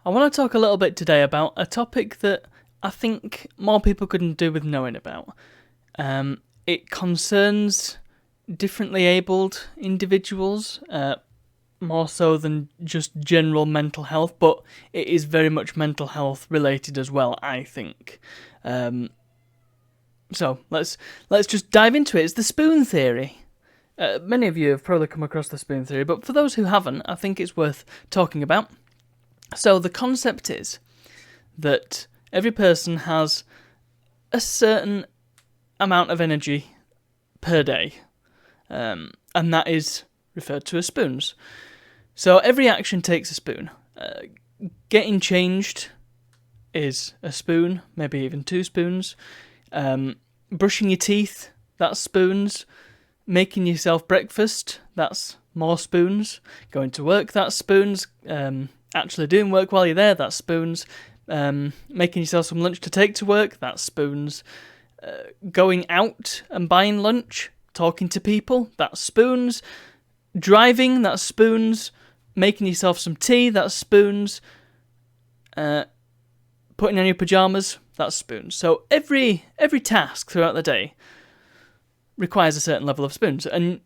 I want to talk a little bit today about a topic that I think more people couldn't do with knowing about. It concerns differently abled individuals, more so than just general mental health, but it is very much mental health related as well, I think. So let's just dive into it. It's the spoon theory. Many of you have probably come across the spoon theory, but for those who haven't, I think it's worth talking about. So the concept is that every person has a certain amount of energy per day, and that is referred to as spoons. So every action takes a spoon. Getting changed is a spoon, maybe even 2 spoons. Brushing your teeth, that's spoons. Making yourself breakfast, that's more spoons. Going to work, that's spoons. Actually doing work while you're there, that's spoons. Making yourself some lunch to take to work, that's spoons. Going out and buying lunch, talking to people, that's spoons. Driving, that's spoons. Making yourself some tea, that's spoons. Putting on your pyjamas, that's spoons. So every task throughout the day requires a certain level of spoons, and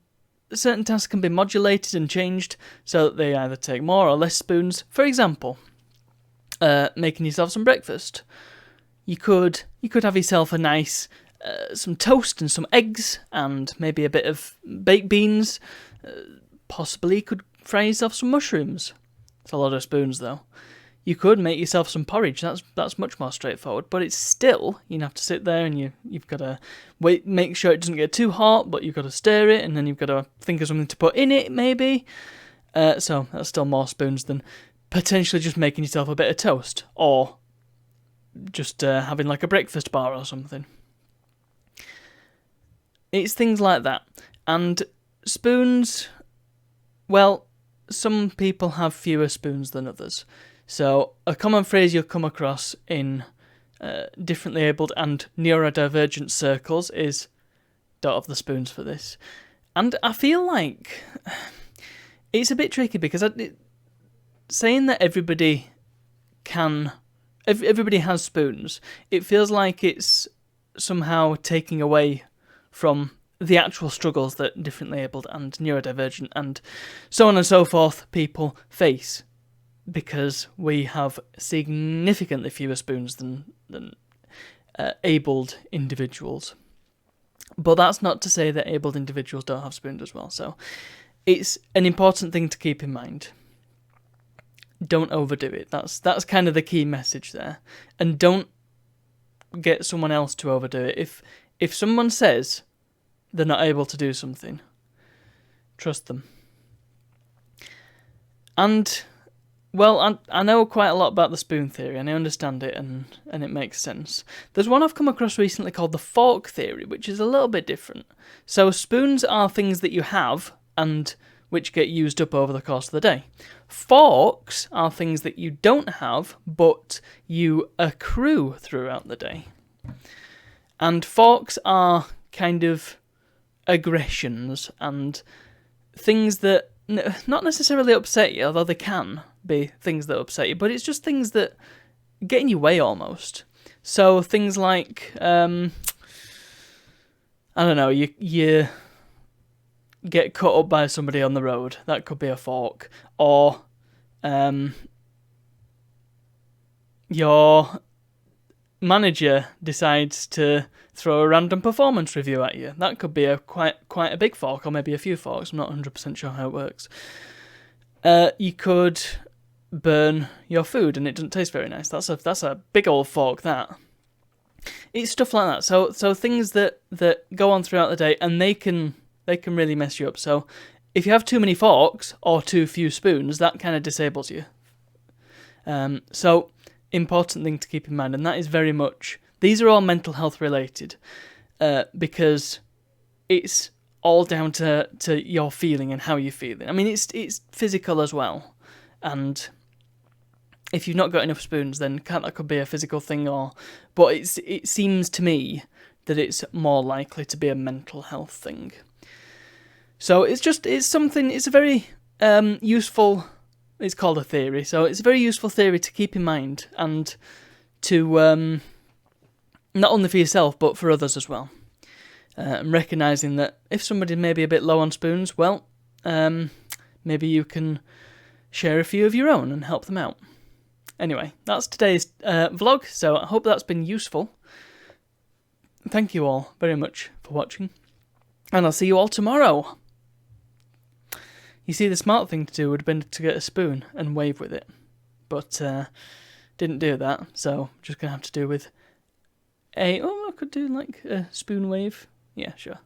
certain tasks can be modulated and changed so that they either take more or less spoons. For example, making yourself some breakfast. You could have yourself a nice some toast and some eggs and maybe a bit of baked beans. Possibly you could fry yourself some mushrooms. It's a lot of spoons though. You could make yourself some porridge. That's much more straightforward, but it's still, you have to sit there and you've got to wait, make sure it doesn't get too hot, but you've got to stir it, and then you've got to think of something to put in it maybe. So that's still more spoons than potentially just making yourself a bit of toast or just having like a breakfast bar or something. It's things like that. And spoons, well, some people have fewer spoons than others. So a common phrase you'll come across in differently abled and neurodivergent circles is "don't have the spoons for this." And I feel like it's a bit tricky because saying that everybody has spoons, it feels like it's somehow taking away from the actual struggles that differently abled and neurodivergent and so on and so forth people face, because we have significantly fewer spoons than abled individuals. But that's not to say that abled individuals don't have spoons as well. So it's an important thing to keep in mind. Don't overdo it. That's kind of the key message there. And don't get someone else to overdo it. If someone says they're not able to do something, trust them. And well, I know quite a lot about the spoon theory, and I understand it, and it makes sense. There's one I've come across recently called the fork theory, which is a little bit different. So spoons are things that you have, and which get used up over the course of the day. Forks are things that you don't have, but you accrue throughout the day. And forks are kind of aggressions and things that not necessarily upset you, although they can be things that upset you, but it's just things that get in your way almost. So things like, I don't know, you get cut up by somebody on the road, that could be a fork, or your manager decides to throw a random performance review at you. That could be quite a big fork, or maybe a few forks. I'm not 100% sure how it works. You could burn your food and it doesn't taste very nice. That's a big old fork. That it's stuff like that. So things that go on throughout the day, and they can really mess you up. So if you have too many forks or too few spoons, that kind of disables you. So important thing to keep in mind, and that is very much, these are all mental health related, because it's all down to your feeling and how you're feeling. I mean, it's physical as well, and if you've not got enough spoons, then that could be a physical thing, but it seems to me that it's more likely to be a mental health thing. So it's a very useful it's called a theory, so it's a very useful theory to keep in mind and to not only for yourself but for others as well. And recognising that if somebody may be a bit low on spoons, well, maybe you can share a few of your own and help them out. Anyway, that's today's vlog, so I hope that's been useful. Thank you all very much for watching, and I'll see you all tomorrow. You see, the smart thing to do would have been to get a spoon and wave with it, but didn't do that, so I'm just going to have to do with I could do like a spoon wave. Yeah, sure.